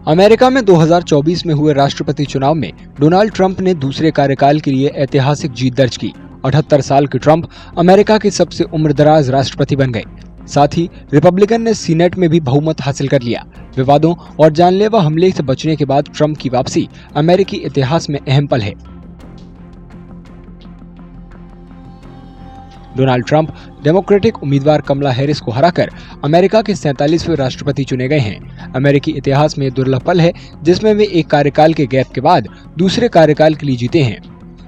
America में 2024 में हुए राष्ट्रपति चुनाव में डोनाल्ड ट्रंप ने दूसरे कार्यकाल के लिए ऐतिहासिक जीत दर्ज की। 78 साल के ट्रंप अमेरिका के सबसे उम्रदराज राष्ट्रपति बन गए। साथ ही रिपब्लिकन ने सीनेट में भी बहुमत हासिल कर लिया। विवादों और जानलेवा हमले से बचने के बाद ट्रंप की वापसी अमेरिकी इतिहास में अहम पल है। डोनाल्ड ट्रंप डेमोक्रेटिक उम्मीदवार कमला हैरिस को हराकर अमेरिका के 47वें राष्ट्रपति चुने गए हैं। अमेरिकी इतिहास में दुर्लभ पल है जिसमें वे एक कार्यकाल के गैप के बाद दूसरे कार्यकाल के लिए जीते हैं।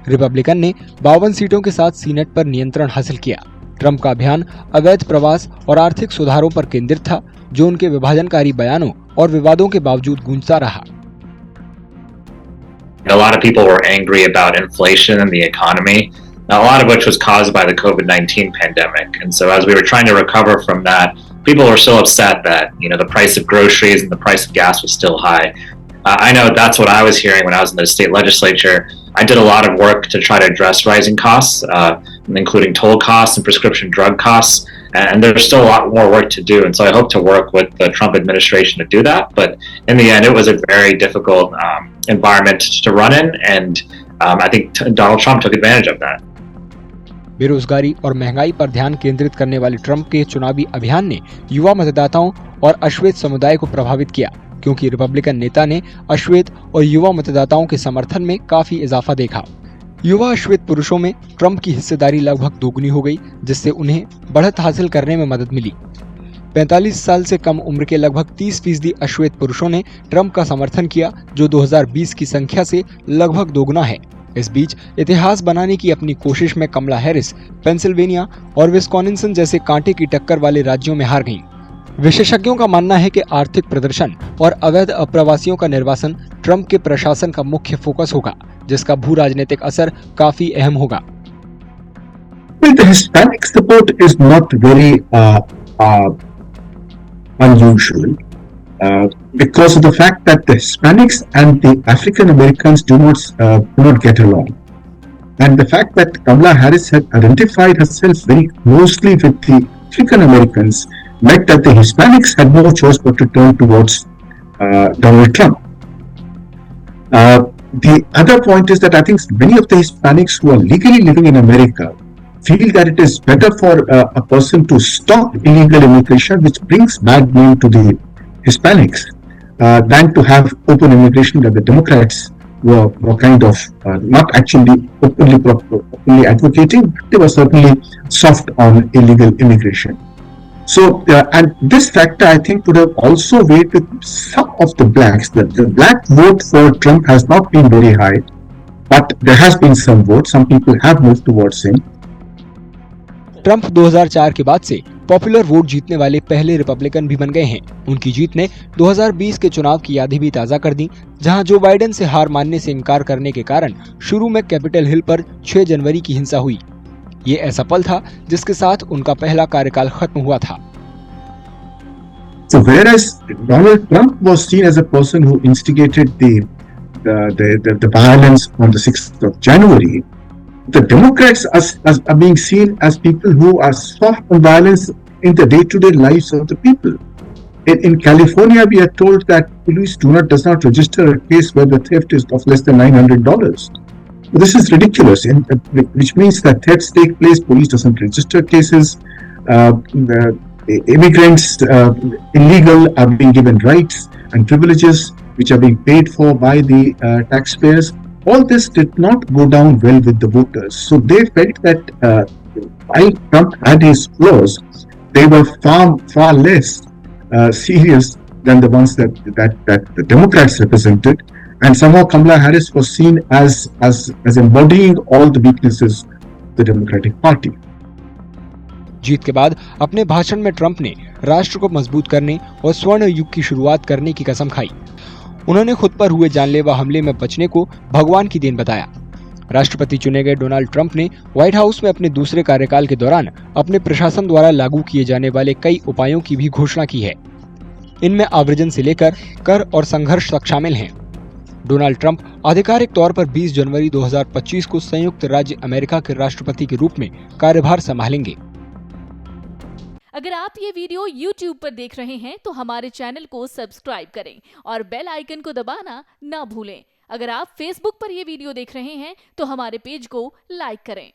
रिपब्लिकन ने 52 सीटों के साथ सीनेट पर नियंत्रण हासिल किया। ट्रंप का अभियान अवैध प्रवास और आर्थिक सुधारों पर केंद्रित था, जो उनके विभाजनकारी बयानों और विवादों के बावजूद गूंजता रहा। A lot of people were angry about inflation and the economy, a lot of which was caused by the COVID-19 pandemic. And so as we were trying to recover from that, people were still upset that, the price of groceries and the price of gas was still high. I know that's what I was hearing when I was in the state legislature. I did a lot of work to try to address rising costs, including toll costs and prescription drug costs. And there's still a lot more work to do. And so I hope to work with the Trump administration to do that. But in the end, it was a very difficult environment to run in. And I think Donald Trump took advantage of that. बेरोजगारी और महंगाई पर ध्यान केंद्रित करने वाले Trump के चुनावी अभियान ने युवा मतदाताओं और अश्वेत समुदाय को प्रभावित किया, क्योंकि रिपब्लिकन नेता ने अश्वेत और युवा मतदाताओं के समर्थन में काफी इजाफा देखा। युवा अश्वेत पुरुषों में ट्रंप की हिस्सेदारी लगभग दोगुनी हो गई, जिससे उन्हें बढ़त हासिल करने में मदद मिली। 45 साल से कम उम्र के लगभग 30% अश्वेत पुरुषों ने ट्रंप का समर्थन किया, जो 2020 की संख्या से लगभग दोगुना है। इस बीच इतिहास बनाने की अपनी कोशिश में कमला हैरिस पेंसिल्वेनिया और विस्कॉन्सिन जैसे कांटे की टक्कर वाले राज्यों में हार गईं। विशेषज्ञों का मानना है कि आर्थिक प्रदर्शन और अवैध अप्रवासियों का निर्वासन ट्रंप के प्रशासन का मुख्य फोकस होगा, जिसका भू राजनीतिक असर काफी अहम होगा। The Hispanic support is not very unusual because of the fact that the Hispanics and the African Americans do not get along, and the fact that Kamala Harris had identified herself very closely with the African Americans meant that the Hispanics had no choice but to turn towards Donald Trump. The other point is that I think many of the Hispanics who are legally living in America feel that it is better for a person to stop illegal immigration, which brings bad name to the Hispanics, than to have open immigration that the Democrats were kind of not actually openly advocating. They were certainly soft on illegal immigration. So, and this factor I think would have also weighed with some of the blacks. The black vote for Trump has not been very high, but there has been some vote. Some people have moved towards him. Trump 2004 के बाद से popular vote जीतने वाले पहले Republican भी बन गए हैं। उनकी जीत ने 2020 के चुनाव की यादें भी ताज़ा कर दी, जहां जो बाइडेन से हार मानने से इनकार करने के कारण शुरू में कैपिटल हिल पर 6 जनवरी की हिंसा हुई। ये ऐसा पल था जिसके साथ उनका पहला कार्यकाल खत्म हुआ था। So whereas Donald Trump was seen as a person who instigated the violence on the 6th of January, the Democrats are being seen as people who are soft on violence in the day-to-day lives of the people. In California, we are told that police does not register a case where the theft is of less than $900. This is ridiculous, which means that thefts take place, police doesn't register cases, immigrants, illegal, are being given rights and privileges which are being paid for by the taxpayers. All this did not go down well with the voters. So they felt that while Trump had his flaws, they were far less serious than the ones that the Democrats represented. And somehow Kamala Harris was seen as embodying all the weaknesses of the Democratic Party. जीत के बाद अपने भाषण में Trump ने राष्ट्र को मजबूत करने और स्वर्ण युग की शुरुआत करने की कसम खाई। उन्होंने खुद पर हुए जानलेवा हमले में बचने को भगवान की देन बताया। राष्ट्रपति चुने गए डोनाल्ड ट्रंप ने व्हाइट हाउस में अपने दूसरे कार्यकाल के दौरान अपने प्रशासन द्वारा लागू किए जाने वाले कई उपायों की भी घोषणा की है। इनमें आव्रजन से लेकर कर और संघर्ष तक शामिल हैं। डोनाल्ड ट्रंप आधिकारिक तौर पर 20 जनवरी 2025 को संयुक्त राज्य अमेरिका के राष्ट्रपति के रूप में कार्यभार संभालेंगे। अगर आप ये वीडियो YouTube पर देख रहे हैं तो हमारे चैनल को सब्सक्राइब करें और बेल आइकन को दबाना ना भूलें। अगर आप Facebook पर ये वीडियो देख रहे हैं तो हमारे पेज को लाइक करें।